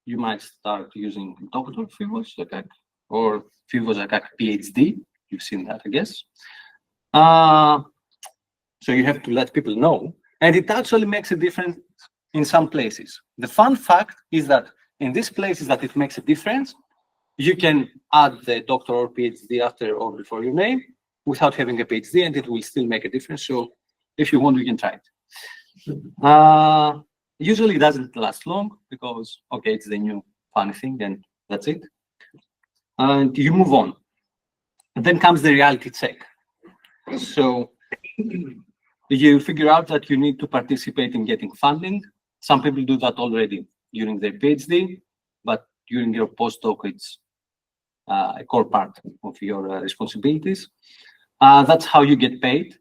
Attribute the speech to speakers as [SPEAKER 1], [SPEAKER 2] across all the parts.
[SPEAKER 1] you might start using Dr. Foivos Zakkak or Foivos Zakkak PhD. You've seen that, I guess. So you have to let people know, and it actually makes a difference in some places. The fun fact is that in these places that it makes a difference, you can add the doctor or PhD after or before your name without having a PhD, and it will still make a difference. So if you want, you can try it. Usually it doesn't last long because, okay, it's the new funny thing and that's it. And you move on. And then comes the reality check. So you figure out that you need to participate in getting funding. Some people do that already during their PhD, but during your postdoc, it's a core part of your responsibilities. That's how you get paid.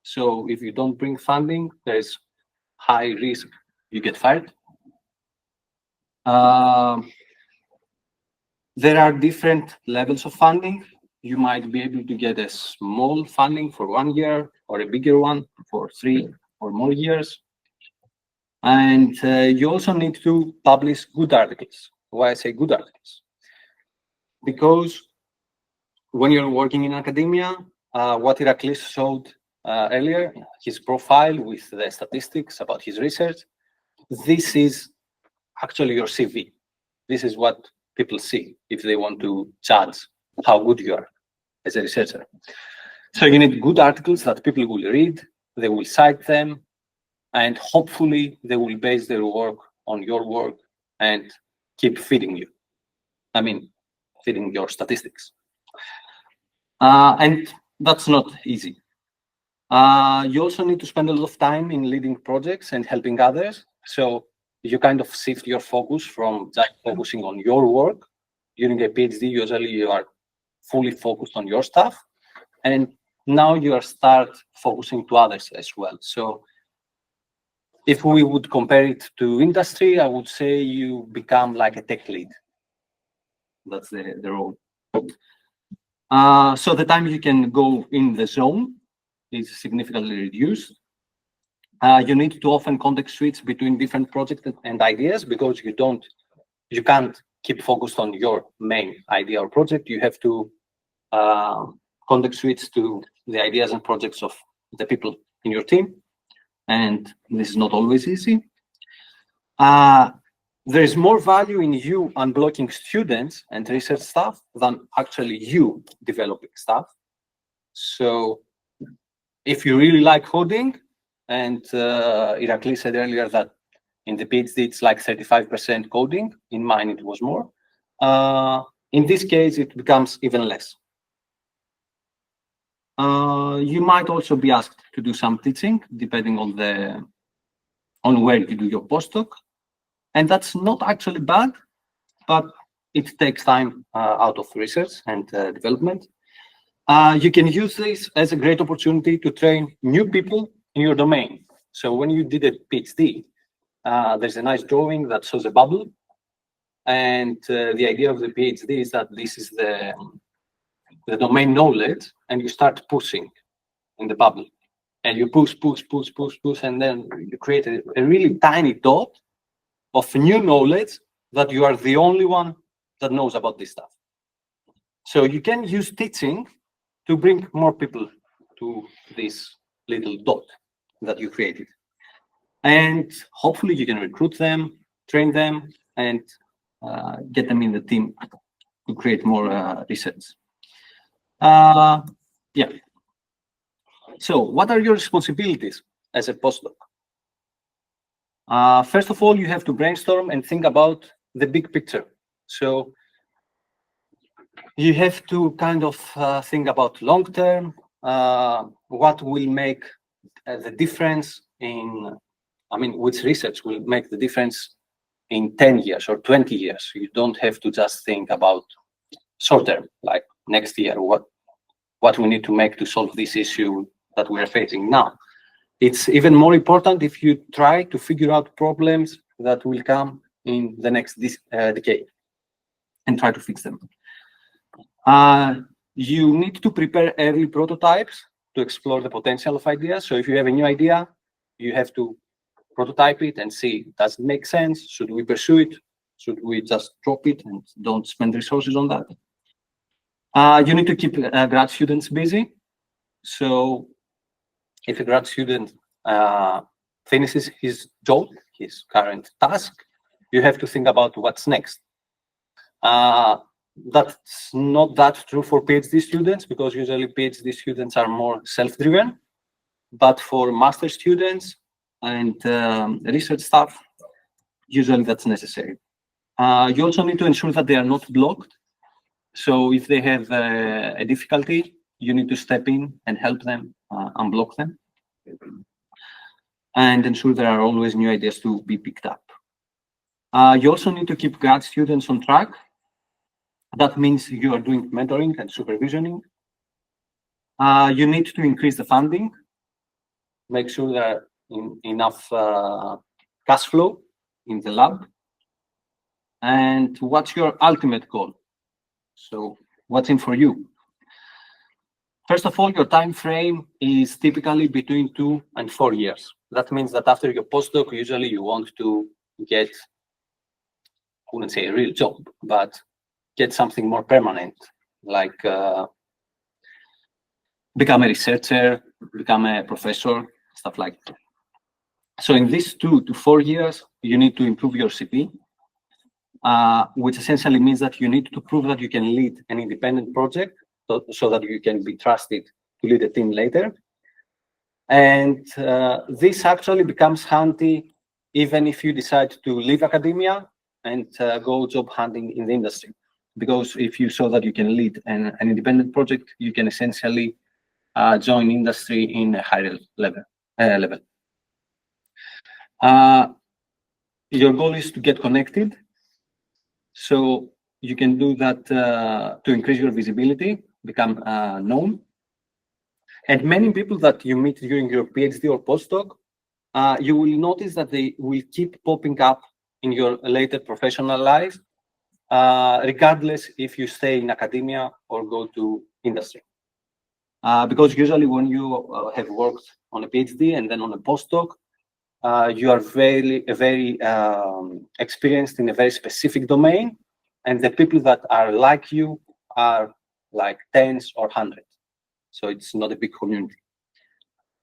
[SPEAKER 1] So if you don't bring funding, there's high risk you get fired. There are different levels of funding. You might be able to get a small funding for 1 year or a bigger one for 3 or more years. And you also need to publish good articles. Why I say good articles? Because when you're working in academia, what Iraklis showed earlier, his profile with the statistics about his research, this is actually your CV. This is what people see if they want to judge how good you are as a researcher. So you need good articles that people will read, they will cite them, and hopefully they will base their work on your work and keep feeding you. I mean, feeding your statistics. And that's not easy. You also need to spend a lot of time in leading projects and helping others. So you kind of shift your focus from just focusing on your work. During a PhD, usually you are fully focused on your stuff. And now you are start focusing to others as well. So if we would compare it to industry, I would say you become like a tech lead. That's the role. So the time you can go in the zone is significantly reduced. You need to often context switch between different projects and ideas because you can't keep focused on your main idea or project. You have to context switch to the ideas and projects of the people in your team. And this is not always easy. There is more value in you unblocking students and research staff than actually you developing stuff. So if you really like coding, and Iraklis said earlier that in the PhD it's like 35% coding, in mine it was more. In this case, it becomes even less. You might also be asked to do some teaching, depending on where you do your postdoc. And that's not actually bad, but it takes time out of research and development. You can use this as a great opportunity to train new people in your domain. So when you did a PhD, there's a nice drawing that shows a bubble. And the idea of the PhD is that this is the domain knowledge, and you start pushing in the bubble. And you push, and then you create a really tiny dot of new knowledge that you are the only one that knows about this stuff. So you can use teaching to bring more people to this little dot that you created. And hopefully you can recruit them, train them, and get them in the team to create more research. Yeah. So what are your responsibilities as a postdoc? First of all, you have to brainstorm and think about the big picture. So you have to kind of think about long term, what will make the difference in, which research will make the difference in 10 years or 20 years. You don't have to just think about short term, like next year, what we need to make to solve this issue that we are facing now. It's even more important if you try to figure out problems that will come in the next decade and try to fix them. You need to prepare early prototypes to explore the potential of ideas. So if you have a new idea, you have to prototype it and see, does it make sense? Should we pursue it? Should we just drop it and don't spend resources on that? You need to keep grad students busy. So if a grad student finishes his job, his current task, you have to think about what's next. That's not that true for PhD students, because usually PhD students are more self-driven. But for master students and research staff, usually that's necessary. You also need to ensure that they are not blocked. So if they have a difficulty, you need to step in and help them unblock them, and ensure there are always new ideas to be picked up. You also need to keep grad students on track. That means you are doing mentoring and supervisioning. You need to increase the funding, make sure there are enough cash flow in the lab. And what's your ultimate goal? So what's in for you? First of all, your time frame is typically between 2 and 4 years. That means that after your postdoc, usually you want to get, I wouldn't say a real job, but get something more permanent, like become a researcher, become a professor, stuff like that. So in these 2 to 4 years, you need to improve your CV, which essentially means that you need to prove that you can lead an independent project so that you can be trusted to lead a team later. And this actually becomes handy even if you decide to leave academia and go job hunting in the industry. Because if you show that you can lead an independent project, you can essentially join industry in a higher level. Your goal is to get connected. So you can do that to increase your visibility, become known. And many people that you meet during your PhD or postdoc, you will notice that they will keep popping up in your later professional life, regardless if you stay in academia or go to industry. Because usually when you have worked on a PhD and then on a postdoc, you are very experienced in a very specific domain, and the people that are like you are like tens or hundreds. So it's not a big community.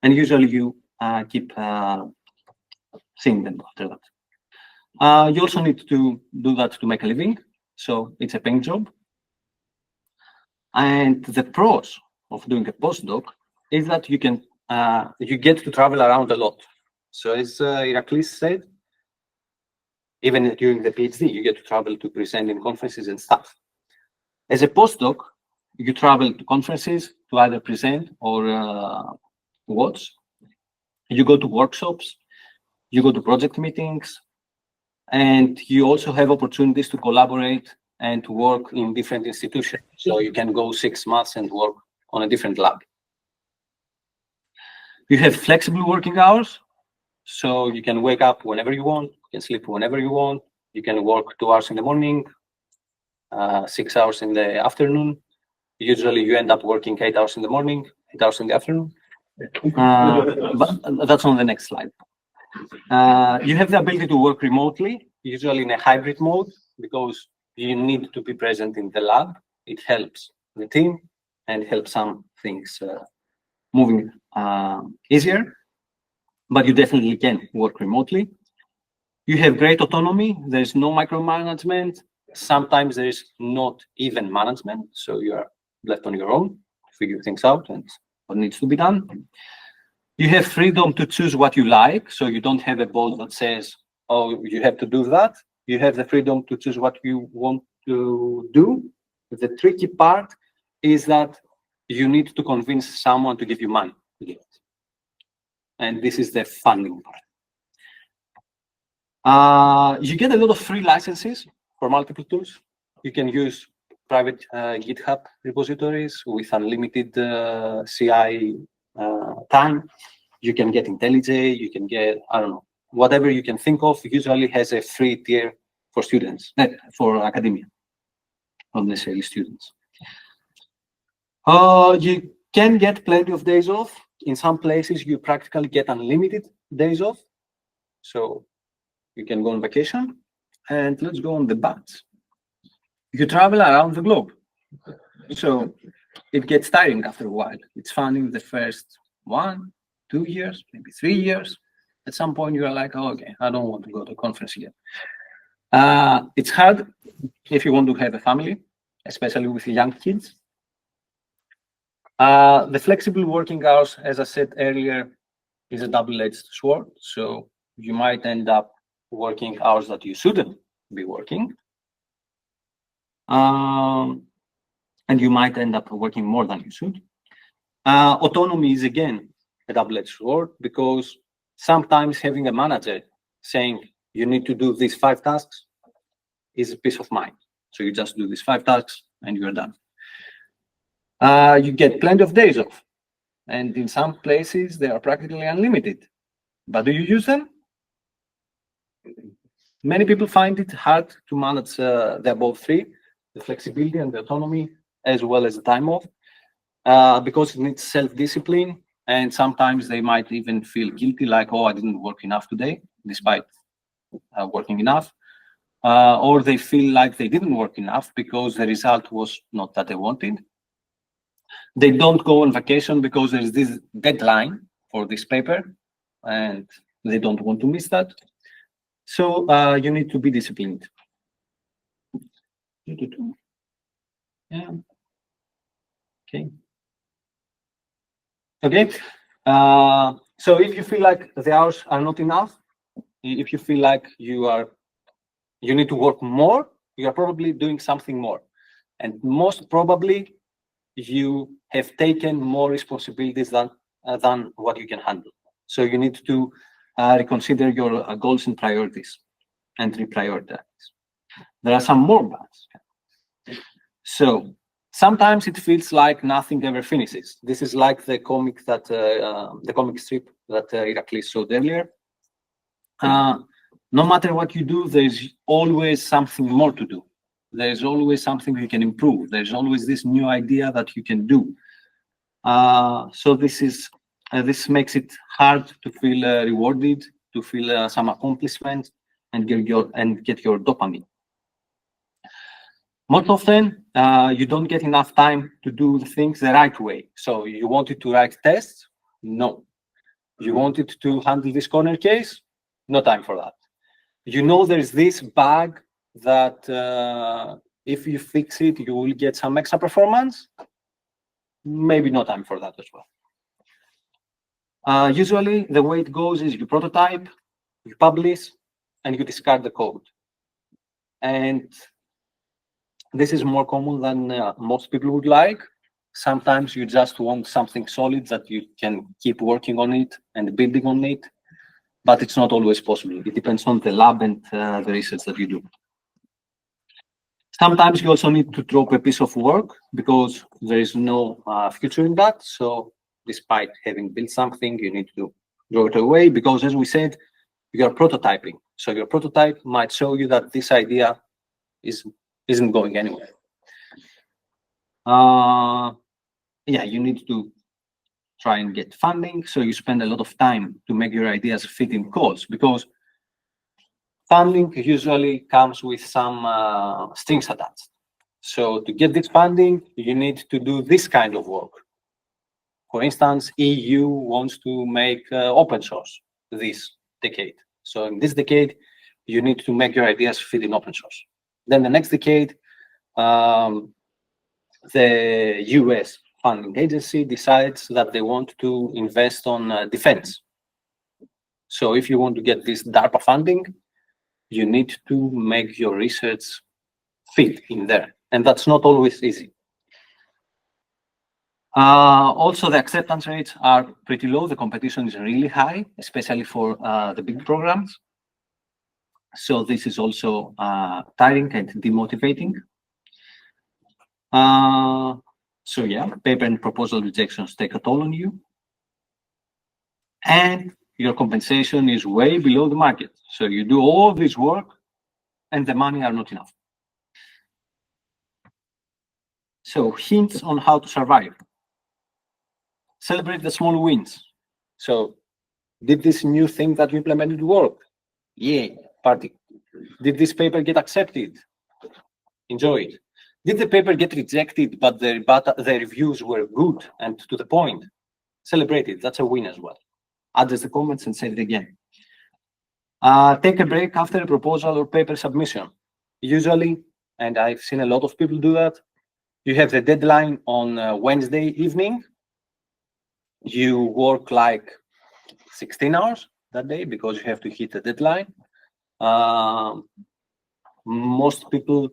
[SPEAKER 1] And usually you keep seeing them after that. You also need to do that to make a living. So it's a paying job. And the pros of doing a postdoc is that you can you get to travel around a lot. So as Iraklis said, even during the PhD, you get to travel to present in conferences and stuff. As a postdoc, you travel to conferences to either present or watch. You go to workshops, you go to project meetings, and you also have opportunities to collaborate and to work in different institutions. So you can go 6 months and work on a different lab. You have flexible working hours. So you can wake up whenever you want, you can sleep whenever you want, you can work 2 hours in the morning, 6 hours in the afternoon. Usually you end up working 8 hours in the morning, 8 hours in the afternoon. But that's on the next slide. You have the ability to work remotely, usually in a hybrid mode, because you need to be present in the lab. It helps the team and helps some things moving easier. But you definitely can work remotely. You have great autonomy. There's no micromanagement. Sometimes there is not even management. So you are left on your own to figure things out and what needs to be done. You have freedom to choose what you like. So you don't have a boss that says, oh, you have to do that. You have the freedom to choose what you want to do. The tricky part is that you need to convince someone to give you money to do it. And this is the funding part. You get a lot of free licenses for multiple tools. You can use private GitHub repositories with unlimited CI time. You can get IntelliJ, you can get, I don't know, whatever you can think of, usually has a free tier for students, for academia, not necessarily students. You can get plenty of days off. In some places, you practically get unlimited days off. So you can go on vacation. And let's go on the bats. You travel around the globe. So it gets tiring after a while. It's fun in the first 1, 2 years, maybe 3 years. At some point, you're like, oh, okay, I don't want to go to a conference again. It's hard if you want to have a family, especially with young kids. The flexible working hours, as I said earlier, is a double-edged sword. So you might end up working hours that you shouldn't be working. And you might end up working more than you should. Autonomy is, again, a double-edged sword, because sometimes having a manager saying you need to do these 5 tasks is a peace of mind. So you just do these 5 tasks and you're done. You get plenty of days off. And in some places, they are practically unlimited. But do you use them? Many people find it hard to manage the above 3, the flexibility and the autonomy, as well as the time off, because it needs self-discipline. And sometimes they might even feel guilty, like, oh, I didn't work enough today, despite working enough. Or they feel like they didn't work enough because the result was not that they wanted. They don't go on vacation because there's this deadline for this paper, and they don't want to miss that. So you need to be disciplined. Yeah. Okay. Okay. So if you feel like the hours are not enough, if you feel like you need to work more, you are probably doing something more. And most probably, you have taken more responsibilities than what you can handle. So you need to reconsider your goals and priorities and reprioritize. There are some more buts. So sometimes it feels like nothing ever finishes. This is like the comic strip that Iraklis showed earlier. No matter what you do, there's always something more to do. There's always something you can improve. There's always this new idea that you can do. So this makes it hard to feel rewarded, to feel some accomplishment, and get your dopamine. Most often, you don't get enough time to do the things the right way. So you wanted to write tests? No. You wanted to handle this corner case? No time for that. You know there's this bug that if you fix it, you will get some extra performance. Maybe no time for that as well. Usually, the way it goes is you prototype, you publish, and you discard the code. And this is more common than most people would like. Sometimes you just want something solid that you can keep working on it and building on it, but it's not always possible. It depends on the lab and the research that you do. Sometimes you also need to drop a piece of work because there is no future in that. So despite having built something, you need to throw it away because, as we said, you are prototyping. So your prototype might show you that this idea isn't going anywhere. Yeah, you need to try and get funding. So you spend a lot of time to make your ideas fit in codes, because funding usually comes with some strings attached. So to get this funding, you need to do this kind of work. For instance, EU wants to make open source this decade. So in this decade, you need to make your ideas fit in open source. Then the next decade, the US funding agency decides that they want to invest on defense. So if you want to get this DARPA funding, you need to make your research fit in there. And that's not always easy. Also, the acceptance rates are pretty low. The competition is really high, especially for the big programs. So this is also tiring and demotivating. So yeah, paper and proposal rejections take a toll on you. And your compensation is way below the market. So you do all this work and the money are not enough. So hints on how to survive. Celebrate the small wins. So did this new thing that you implemented work? Yeah, party. Did this paper get accepted? Enjoy it. Did the paper get rejected, but the reviews were good and to the point? Celebrate it. That's a win as well. Address the comments and say it again. Take a break after a proposal or paper submission. Usually, and I've seen a lot of people do that, you have the deadline on Wednesday evening. You work like 16 hours that day because you have to hit the deadline. Most people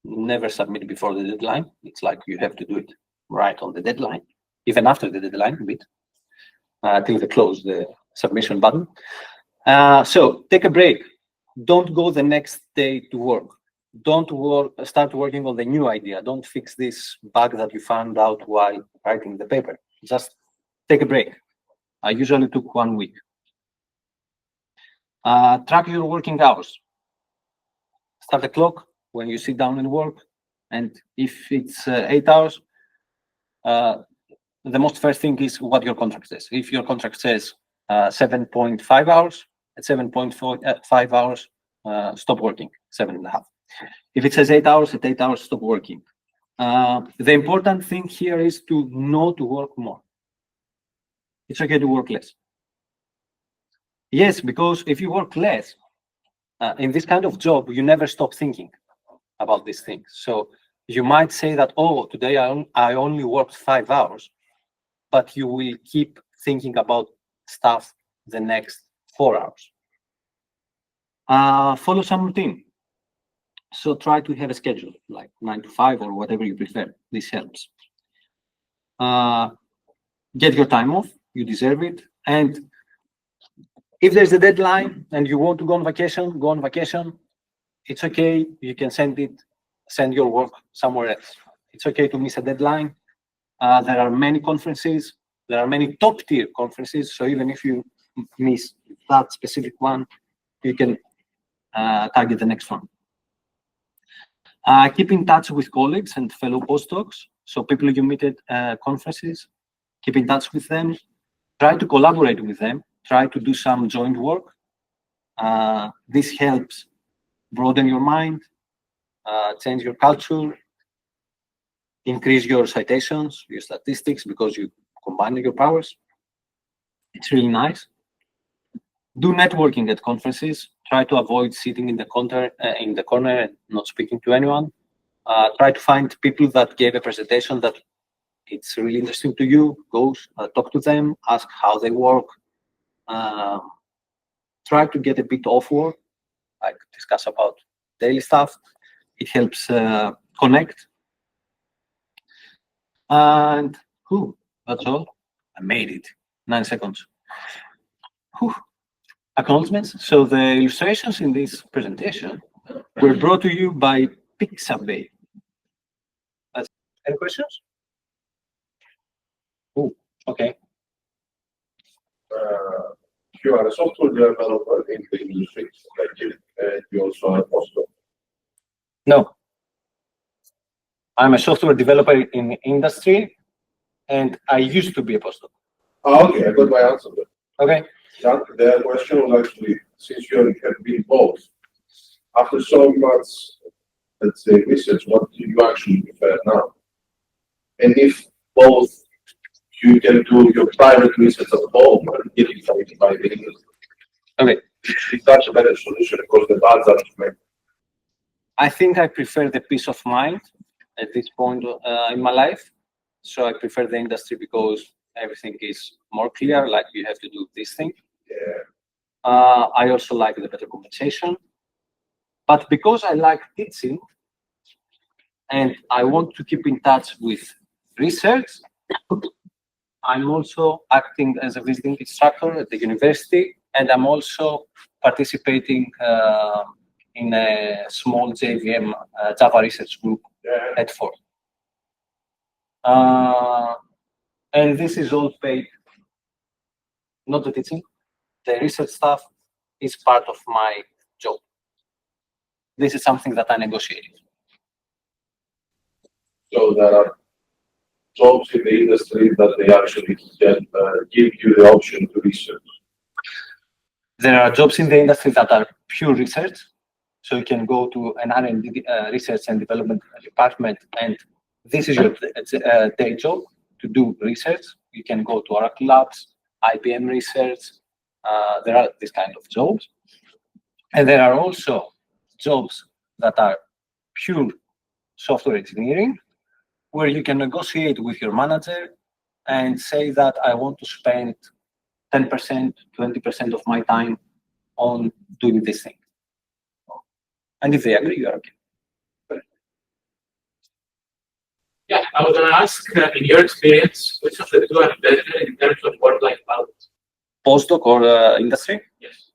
[SPEAKER 1] never submit before the deadline. It's like you have to do it right on the deadline, even after the deadline a bit, till they close the submission button. So take a break. Don't go the next day to work. Don't start working on the new idea. Don't fix this bug that you found out while writing the paper. Just take a break. I usually took 1 week. Track your working hours. Start the clock when you sit down and work. And if it's 8 hours, the most first thing is what your contract says. If your contract says 7.5 hours, at 7.5 hours, stop working, 7.5. If it says 8 hours, at 8 hours, stop working. The important thing here is to not work more. It's okay to work less. Yes, because if you work less, in this kind of job, you never stop thinking about these things. So you might say that, oh, today I only worked 5 hours, but you will keep thinking about stuff the next 4 hours. Follow some routine. So try to have a schedule, like 9 to 5 or whatever you prefer. This helps. Get your time off. You deserve it. And if there's a deadline and you want to go on vacation, go on vacation. It's okay. You can send your work somewhere else. It's okay to miss a deadline. There are many conferences. There are many top-tier conferences. So even if you miss that specific one, you can target the next one. Keep in touch with colleagues and fellow postdocs. So people you meet at conferences, keep in touch with them. Try to collaborate with them. Try to do some joint work. This helps broaden your mind, change your culture, increase your citations, your statistics, because you combine your powers. It's really nice. Do networking at conferences. Try to avoid sitting in the corner and not speaking to anyone. Try to find people that gave a presentation that it's really interesting to you. Go talk to them, ask how they work. Try to get a bit off work, like discuss about daily stuff. It helps connect. And that's all. I made it. 9 seconds. Acknowledgements. So the illustrations in this presentation were brought to you by Pixabay. Any questions? Okay.
[SPEAKER 2] You are a software developer in the industry, and you also are a postdoc.
[SPEAKER 1] No. I'm a software developer in the industry, and I used to be a postdoc.
[SPEAKER 2] Okay, I got my answer.
[SPEAKER 1] Okay.
[SPEAKER 2] The question was actually, since you have been both, after so much, let's say, research, what do you actually prefer now? And if both you can do your private research at home and get it by the industry.
[SPEAKER 1] Okay.
[SPEAKER 2] Is that a better solution because the ads are made?
[SPEAKER 1] I think I prefer the peace of mind at this point in my life. So I prefer the industry because everything is more clear, like you have to do this thing.
[SPEAKER 2] Yeah.
[SPEAKER 1] I also like the better compensation. But because I like teaching and I want to keep in touch with research, I'm also acting as a visiting instructor at the university, and I'm also participating in a small JVM Java research group at Ford. And this is all paid, not the teaching. The research stuff is part of my job. This is something that I negotiated.
[SPEAKER 2] So there are jobs in the industry that they actually can give you the option to research.
[SPEAKER 1] There are jobs in the industry that are pure research. So you can go to an R&D research and development department, and this is your day job to do research. You can go to Oracle Labs, IBM Research. There are these kind of jobs. And there are also jobs that are pure software engineering, where you can negotiate with your manager and say that I want to spend 10%, 20% of my time on doing this thing. And if they agree, you are okay.
[SPEAKER 3] Yeah, I was going to ask, in your experience, which of the two are better in terms of work-life balance?
[SPEAKER 1] Postdoc or industry?
[SPEAKER 3] Yes.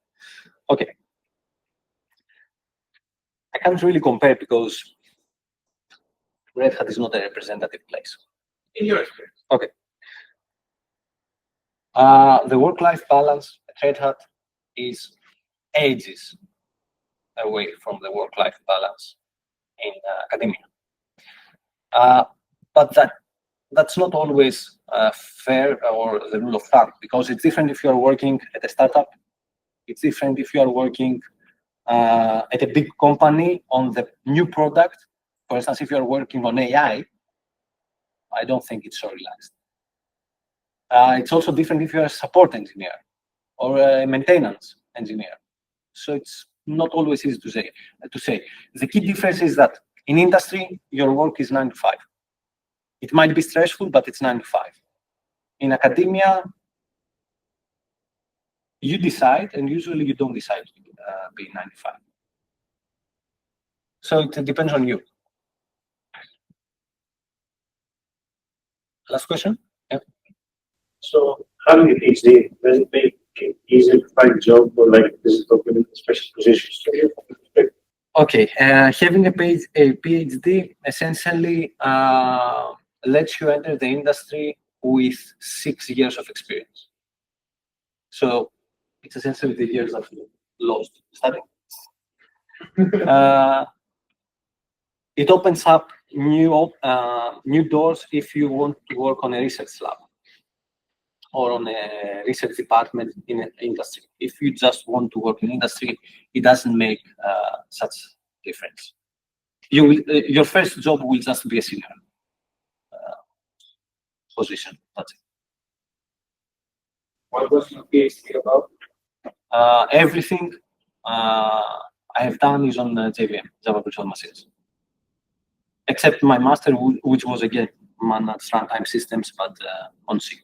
[SPEAKER 1] Okay. I can't really compare because Red Hat is not a representative place.
[SPEAKER 3] In your experience.
[SPEAKER 1] Okay. The work-life balance at Red Hat is ages away from the work-life balance in academia. But that's not always fair or the rule of thumb, because it's different if you are working at a startup. It's different if you are working at a big company on the new product. For instance, if you're working on AI, I don't think it's so relaxed. It's also different if you're a support engineer or a maintenance engineer. So it's not always easy to say. The key difference is that in industry, your work is 9 to 5. It might be stressful, but it's 9 to 5. In academia, you decide, and usually you don't decide to be 9 to 5. So it depends on you. Last question? Yeah.
[SPEAKER 4] So having a PhD, does it make it easier to find a job, or like does it open special positions for you?
[SPEAKER 1] Okay, having a PhD essentially lets you enter the industry with 6 years of experience. So it's essentially the years that you lost studying. It opens up new doors if you want to work on a research lab or on a research department in an industry. If you just want to work in industry, it doesn't make such difference. Your first job will just be a senior position. That's it.
[SPEAKER 3] What was your PhD about?
[SPEAKER 1] Everything I have done is on JVM, Java Virtual Machines, except my master, which was again managed runtime systems, but on C.